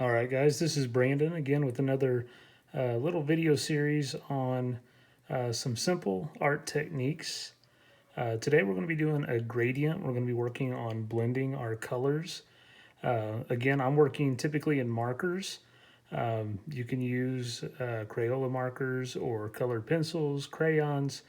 All right, guys, this is Brandon again with another little video series on some simple art techniques. Today we're going to be doing a gradient. We're going to be working on blending our colors. Again, I'm working typically in markers. You can use Crayola markers or colored pencils, crayons,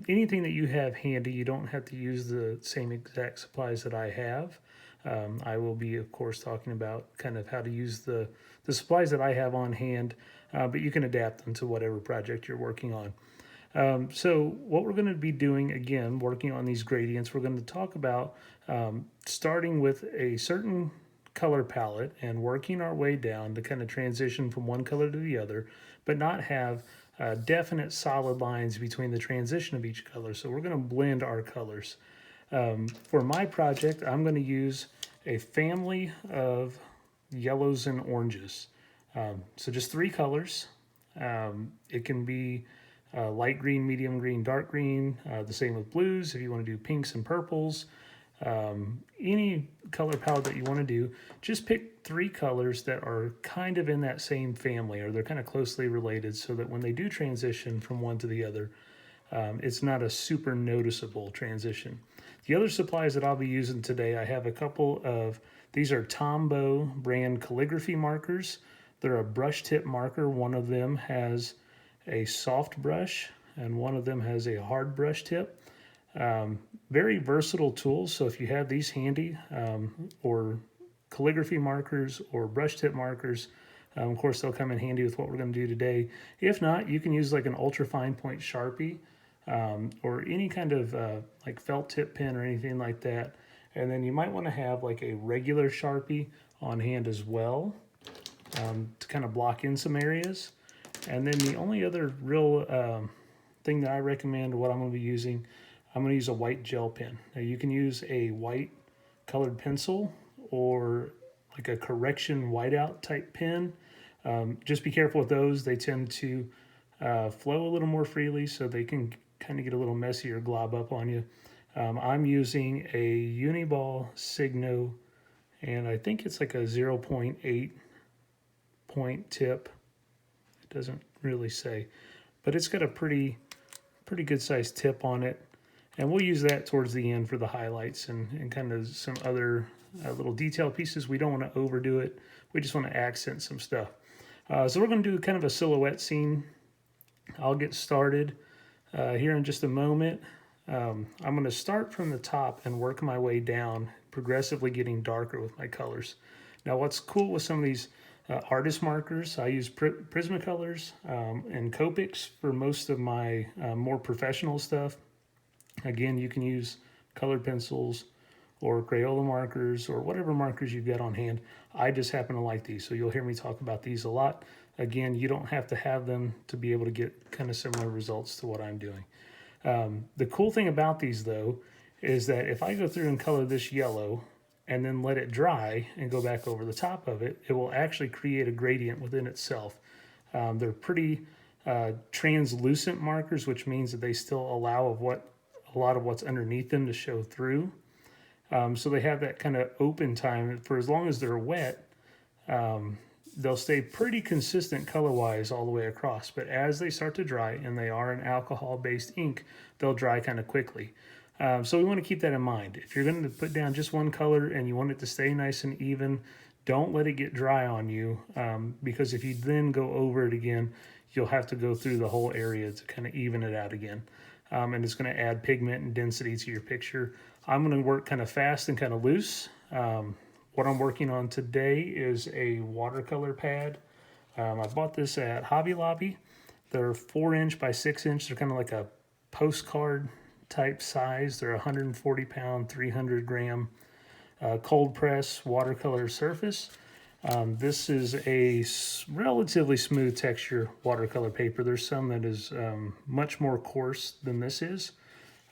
anything that you have handy. You don't have to use the same exact supplies that I have. I will be, of course, talking about kind of how to use the supplies that I have on hand, but you can adapt them to whatever project you're working on. So what we're going to be doing, again, working on these gradients, we're going to talk about starting with a certain color palette and working our way down to kind of transition from one color to the other, but not have definite solid lines between the transition of each color. So we're going to blend our colors. For my project, I'm going to use a family of yellows and oranges. So just three colors. It can be light green, medium green, dark green. The same with blues if you want to do pinks and purples. Any color palette that you want to do, just pick three colors that are kind of in that same family or they're kind of closely related so that when they do transition from one to the other, it's not a super noticeable transition. The other supplies that I'll be using today, I have a couple of, these are Tombow brand calligraphy markers. They're a brush tip marker. One of them has a soft brush and one of them has a hard brush tip. Very versatile tools. So if you have these handy, or calligraphy markers or brush tip markers, of course they'll come in handy with what we're going to do today. If not, you can use like an ultra fine point Sharpie, or any kind of like felt tip pen or anything like that. And then you might want to have like a regular Sharpie on hand as well, to kind of block in some areas. And then the only other real thing that I recommend, what I'm going to be using, I'm going to use a white gel pen. Now you can use a white colored pencil or like a correction whiteout type pen. Just be careful with those. They tend to flow a little more freely, so they can kind of get a little messy or glob up on you. I'm using a Uniball Signo, and I think it's like a 0.8 point tip. It doesn't really say, but it's got a pretty good sized tip on it. And we'll use that towards the end for the highlights and kind of some other little detail pieces. We don't want to overdo it. We just want to accent some stuff. So we're going to do kind of a silhouette scene. I'll get started here in just a moment. I'm going to start from the top and work my way down, progressively getting darker with my colors. Now what's cool with some of these artist markers, I use Prismacolors and Copics for most of my more professional stuff. Again, you can use colored pencils or Crayola markers or whatever markers you've got on hand. I just happen to like these, so you'll hear me talk about these a lot. Again, you don't have to have them to be able to get kind of similar results to what I'm doing. The cool thing about these, though, is that if I go through and color this yellow and then let it dry and go back over the top of it, it will actually create a gradient within itself. They're pretty translucent markers, which means that they still allow a lot of what's underneath them to show through. So they have that kind of open time for as long as they're wet. They'll stay pretty consistent color-wise all the way across, but as they start to dry, and they are an alcohol-based ink, they'll dry kind of quickly. So we want to keep that in mind. If you're going to put down just one color and you want it to stay nice and even, don't let it get dry on you, because if you then go over it again, you'll have to go through the whole area to kind of even it out again. And it's going to add pigment and density to your picture. I'm going to work kind of fast and kind of loose. What I'm working on today is a watercolor pad. I bought this at Hobby Lobby. They're 4" by 6". They're kind of like a postcard type size. They're 140 pound, 300 gram cold press watercolor surface. This is a relatively smooth texture watercolor paper. There's some that is much more coarse than this is.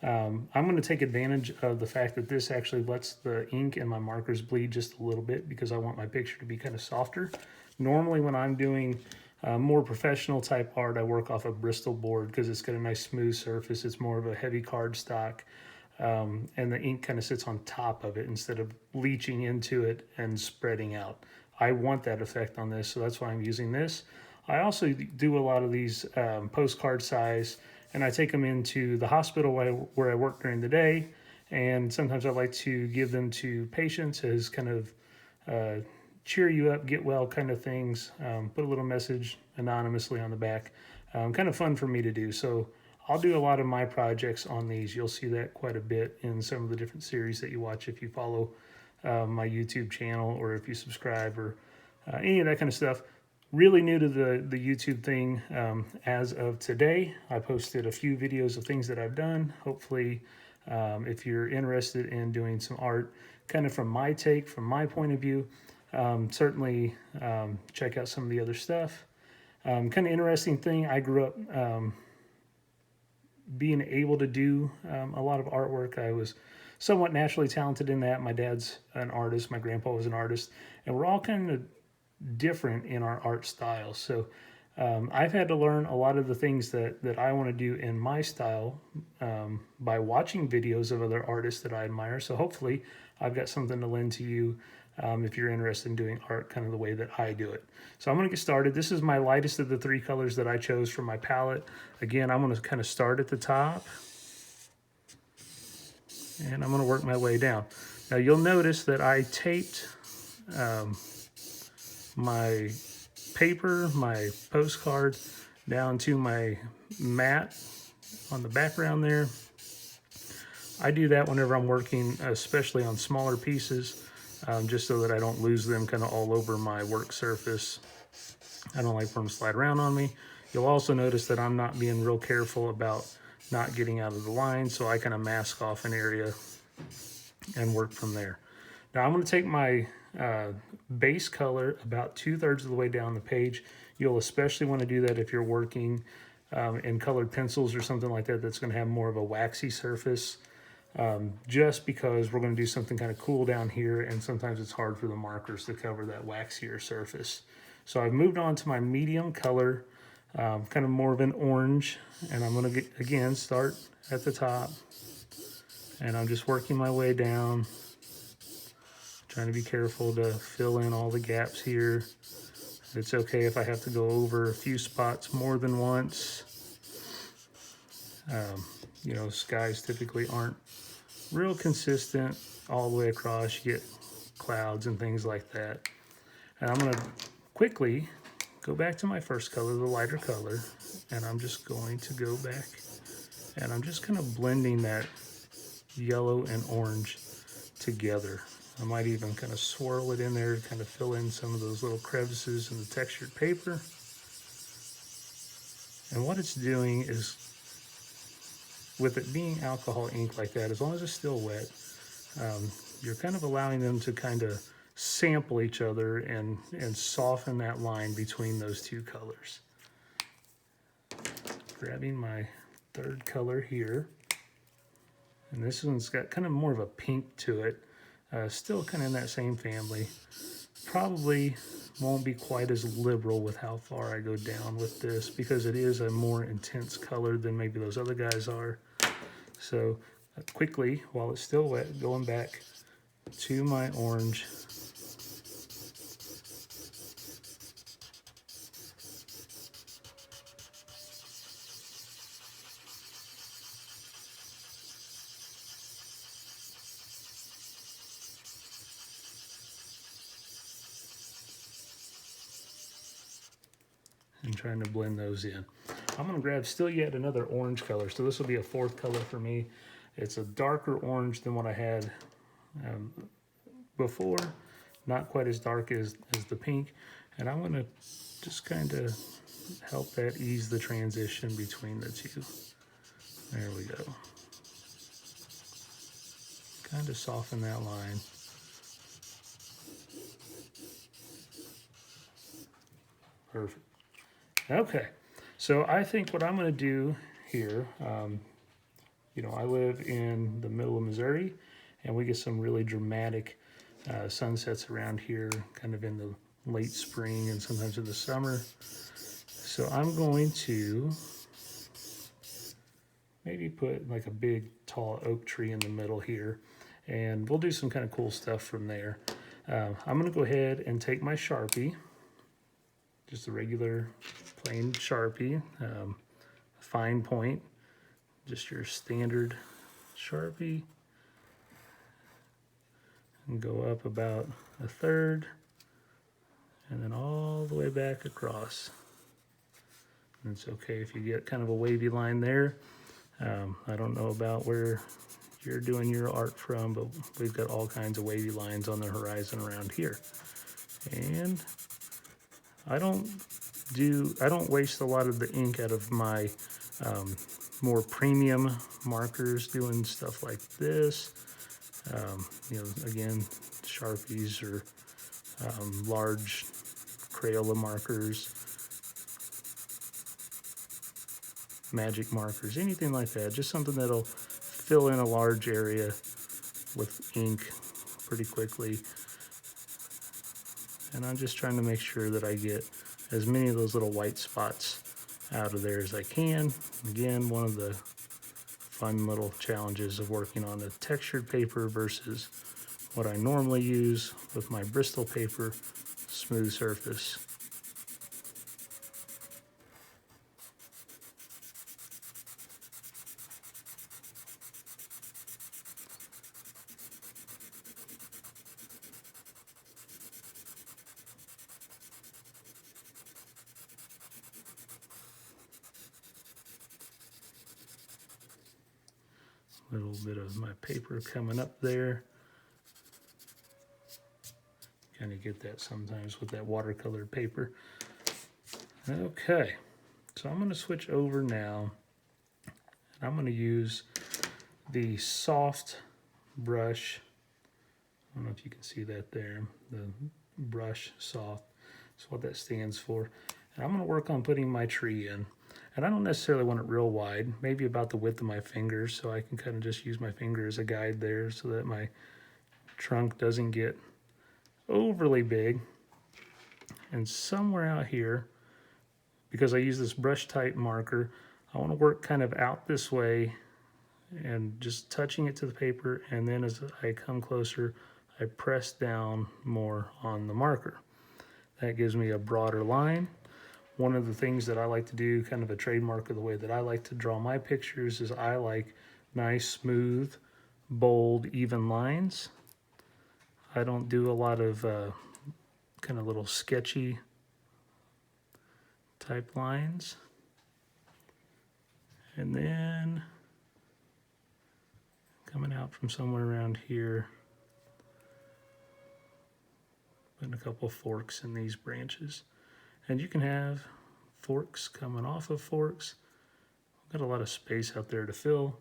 I'm going to take advantage of the fact that this actually lets the ink and my markers bleed just a little bit because I want my picture to be kind of softer. Normally when I'm doing more professional type art, I work off a Bristol board because it's got a nice smooth surface. It's more of a heavy cardstock. And the ink kind of sits on top of it instead of leaching into it and spreading out. I want that effect on this, so that's why I'm using this. I also do a lot of these postcard size, and I take them into the hospital where I work during the day, and sometimes I like to give them to patients as kind of cheer you up, get well kind of things. Put a little message anonymously on the back. Kind of fun for me to do. So I'll do a lot of my projects on these. You'll see that quite a bit in some of the different series that you watch if you follow my YouTube channel or if you subscribe or any of that kind of stuff. Really new to the YouTube thing as of today. I posted a few videos of things that I've done. Hopefully, if you're interested in doing some art, kind of from my take, from my point of view, certainly check out some of the other stuff. Kind of interesting thing, I grew up being able to do a lot of artwork. I was somewhat naturally talented in that. My dad's an artist, my grandpa was an artist, and we're all kind of different in our art style. So I've had to learn a lot of the things that I want to do in my style by watching videos of other artists that I admire. So hopefully I've got something to lend to you if you're interested in doing art kind of the way that I do it. So I'm going to get started. This is my lightest of the three colors that I chose from my palette. Again, I'm going to kind of start at the top, and I'm going to work my way down. Now you'll notice that I taped my paper, my postcard, down to my mat on the background there. I do that whenever I'm working, especially on smaller pieces, just so that I don't lose them kind of all over my work surface. I don't like for them to slide around on me. You'll also notice that I'm not being real careful about not getting out of the line, so I kind of mask off an area and work from there. Now I'm going to take my base color about 2/3 of the way down the page. You'll especially want to do that if you're working in colored pencils or something like that that's going to have more of a waxy surface, just because we're going to do something kind of cool down here, and sometimes it's hard for the markers to cover that waxier surface. So I've moved on to my medium color, kind of more of an orange, and I'm going to again start at the top, and I'm just working my way down, trying to be careful to fill in all the gaps here. It's okay if I have to go over a few spots more than once. You know, skies typically aren't real consistent all the way across. You get clouds and things like that. And I'm going to quickly go back to my first color, the lighter color, and I'm just going to go back, and I'm just kind of blending that yellow and orange together. I might even kind of swirl it in there to kind of fill in some of those little crevices in the textured paper. And what it's doing is, with it being alcohol ink like that, as long as it's still wet, you're kind of allowing them to kind of sample each other and soften that line between those two colors. Grabbing my third color here, and this one's got kind of more of a pink to it. Still kind of in that same family. Probably won't be quite as liberal with how far I go down with this because it is a more intense color than maybe those other guys are. So quickly, while it's still wet, going back to my orange. And trying to blend those in. I'm going to grab still yet another orange color. So this will be a fourth color for me. It's a darker orange than what I had before. Not quite as dark as the pink. And I'm going to just kind of help that ease the transition between the two. There we go. Kind of soften that line. Perfect. Okay, so I think what I'm going to do here, you know, I live in the middle of Missouri, and we get some really dramatic sunsets around here, kind of in the late spring and sometimes in the summer. So I'm going to maybe put like a big tall oak tree in the middle here, and we'll do some kind of cool stuff from there. I'm going to go ahead and take my Sharpie, just a regular plain Sharpie, fine point, just your standard Sharpie, and go up about a third, and then all the way back across. And it's okay if you get kind of a wavy line there. I don't know about where you're doing your art from, but we've got all kinds of wavy lines on the horizon around here. And I don't waste a lot of the ink out of my more premium markers doing stuff like this. You know, again, Sharpies or large Crayola markers, magic markers, anything like that. Just something that'll fill in a large area with ink pretty quickly. And I'm just trying to make sure that I get as many of those little white spots out of there as I can. Again, one of the fun little challenges of working on a textured paper versus what I normally use with my Bristol paper, smooth surface. Little bit of my paper coming up there. Kind of get that sometimes with that watercolor paper. Okay, so I'm going to switch over now. I'm going to use the soft brush. I don't know if you can see that there. The brush soft. That's what that stands for. And I'm going to work on putting my tree in. And I don't necessarily want it real wide, maybe about the width of my fingers, so I can kind of just use my finger as a guide there so that my trunk doesn't get overly big. And somewhere out here, because I use this brush type marker, I want to work kind of out this way and just touching it to the paper, and then as I come closer, I press down more on the marker. That gives me a broader line. One of the things that I like to do, kind of a trademark of the way that I like to draw my pictures, is I like nice, smooth, bold, even lines. I don't do a lot of kind of little sketchy type lines. And then coming out from somewhere around here, putting a couple of forks in these branches. And you can have forks coming off of forks. Got a lot of space out there to fill.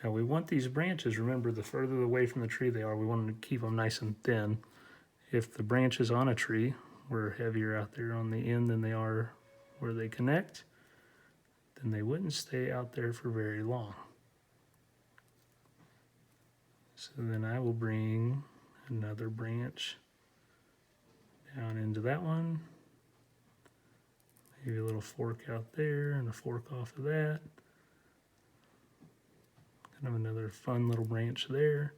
Now we want these branches, remember, the further away from the tree they are, we want to keep them nice and thin. If the branches on a tree were heavier out there on the end than they are where they connect, then they wouldn't stay out there for very long. So then I will bring another branch down into that one. Maybe a little fork out there and a fork off of that. Kind of another fun little branch there.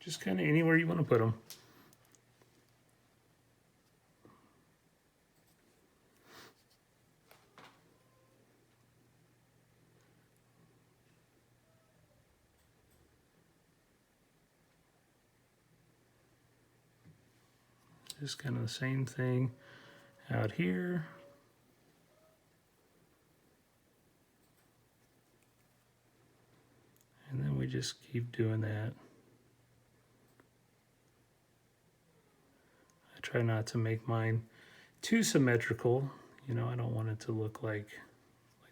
Just kind of anywhere you want to put them. Just kind of the same thing out here. And then we just keep doing that. I try not to make mine too symmetrical. You know, I don't want it to look like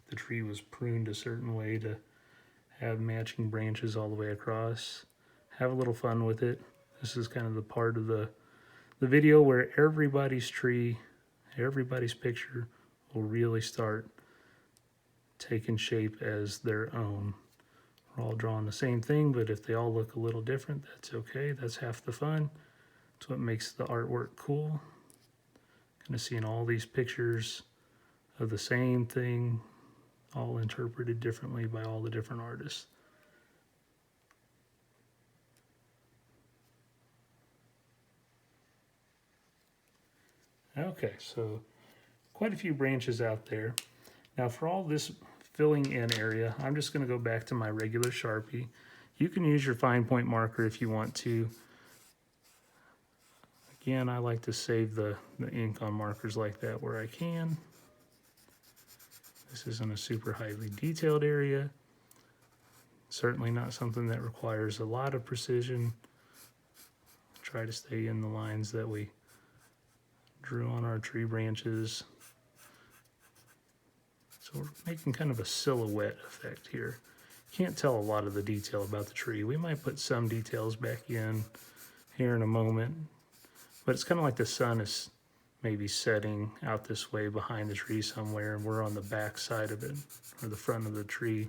the tree was pruned a certain way to have matching branches all the way across. Have a little fun with it. This is kind of the part of the video where everybody's tree, everybody's picture will really start taking shape as their own. We're all drawing the same thing, but if they all look a little different, that's okay. That's half the fun. That's what makes the artwork cool. Kind of seeing all these pictures of the same thing, all interpreted differently by all the different artists. Okay, so quite a few branches out there. Now for all this filling in area, I'm just going to go back to my regular Sharpie. You can use your fine point marker if you want to. Again, I like to save the ink on markers like that where I can. This isn't a super highly detailed area. Certainly not something that requires a lot of precision. Try to stay in the lines that we drew on our tree branches. So we're making kind of a silhouette effect here. Can't tell a lot of the detail about the tree. We might put some details back in here in a moment, but it's kind of like the sun is maybe setting out this way behind the tree somewhere, and we're on the back side of it, or the front of the tree,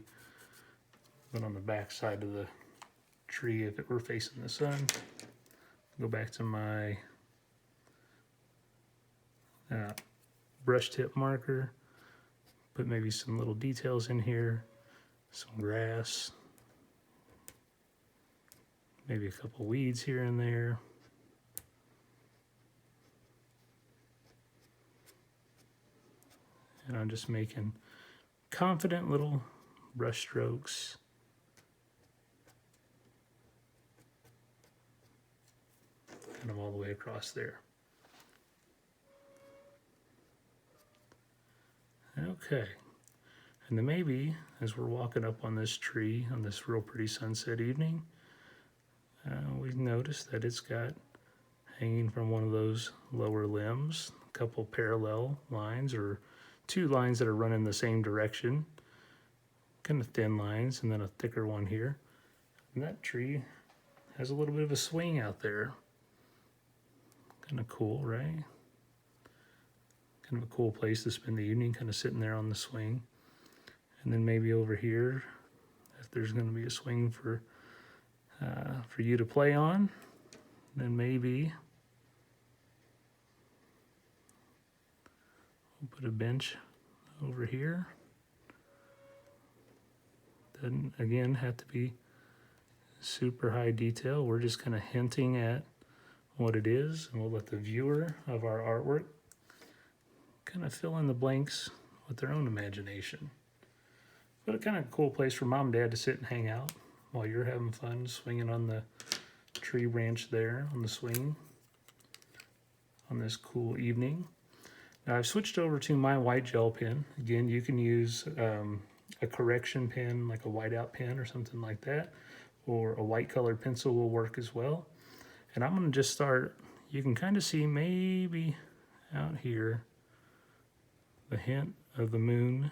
but on the back side of the tree if it were facing the sun. Go back to my brush tip marker, put maybe some little details in here, some grass, maybe a couple weeds here and there. And I'm just making confident little brush strokes. Kind of all the way across there. Okay. And then maybe as we're walking up on this tree on this real pretty sunset evening, we notice that it's got hanging from one of those lower limbs a couple parallel lines, or two lines that are running the same direction, kind of thin lines, and then a thicker one here. And that tree has a little bit of a swing out there. Kind of cool, right? Kind of a cool place to spend the evening, kind of sitting there on the swing. And then maybe over here, if there's going to be a swing for you to play on, then maybe we'll put a bench over here. Doesn't, again, have to be super high detail. We're just kind of hinting at what it is, and we'll let the viewer of our artwork kind of fill in the blanks with their own imagination. But a kind of cool place for mom and dad to sit and hang out while you're having fun swinging on the tree branch there on the swing on this cool evening. Now I've switched over to my white gel pen. Again, you can use a correction pen, like a whiteout pen or something like that, or a white colored pencil will work as well. And I'm going to just start, you can kind of see maybe out here the hint of the moon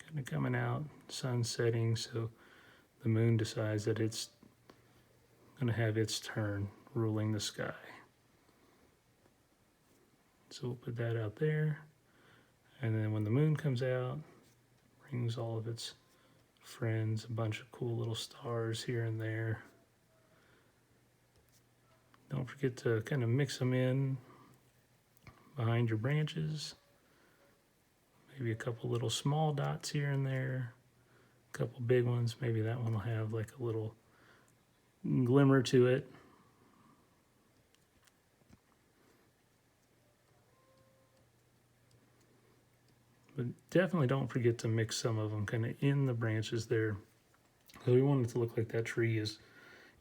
kind of coming out, sun setting, so the moon decides that it's going to have its turn ruling the sky. So we'll put that out there, and then when the moon comes out, brings all of its friends, a bunch of cool little stars here and there. Don't forget to kind of mix them in behind your branches. Maybe a couple little small dots here and there, a couple big ones. Maybe that one will have like a little glimmer to it. But definitely don't forget to mix some of them kind of in the branches there. So we want it to look like that tree is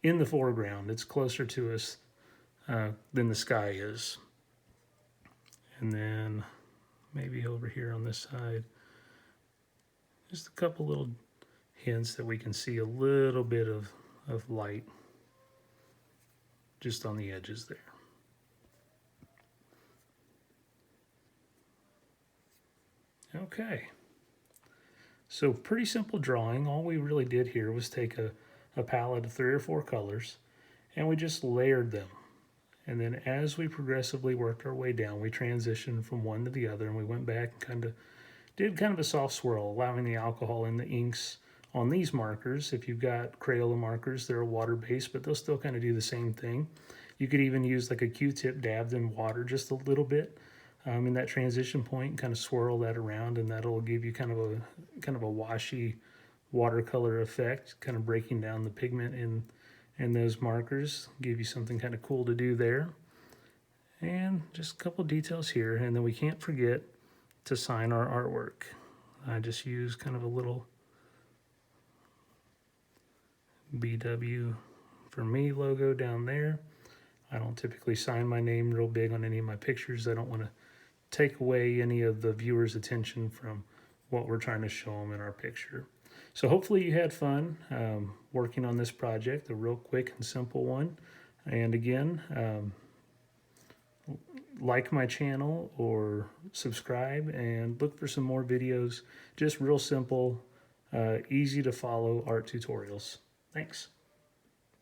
in the foreground. It's closer to us than the sky is. And then maybe over here on this side, just a couple little hints that we can see a little bit of light just on the edges there. Okay, so pretty simple drawing. All we really did here was take a palette of 3 or 4 colors and we just layered them. And then as we progressively worked our way down, we transitioned from one to the other, and we went back and did kind of a soft swirl, allowing the alcohol and the inks on these markers. If you've got Crayola markers, they're water-based, but they'll still kind of do the same thing. You could even use like a Q-tip dabbed in water just a little bit in that transition point, kind of swirl that around, and that'll give you kind of a washy watercolor effect, kind of breaking down the pigment in those markers. Give you something kind of cool to do there. And just a couple details here, and then we can't forget to sign our artwork. I just use kind of a little BW for me logo down there. I don't typically sign my name real big on any of my pictures. I don't want to take away any of the viewer's attention from what we're trying to show them in our picture. So hopefully you had fun working on this project, a real quick and simple one. And again, like my channel or subscribe and look for some more videos, just real simple, easy to follow art tutorials. Thanks.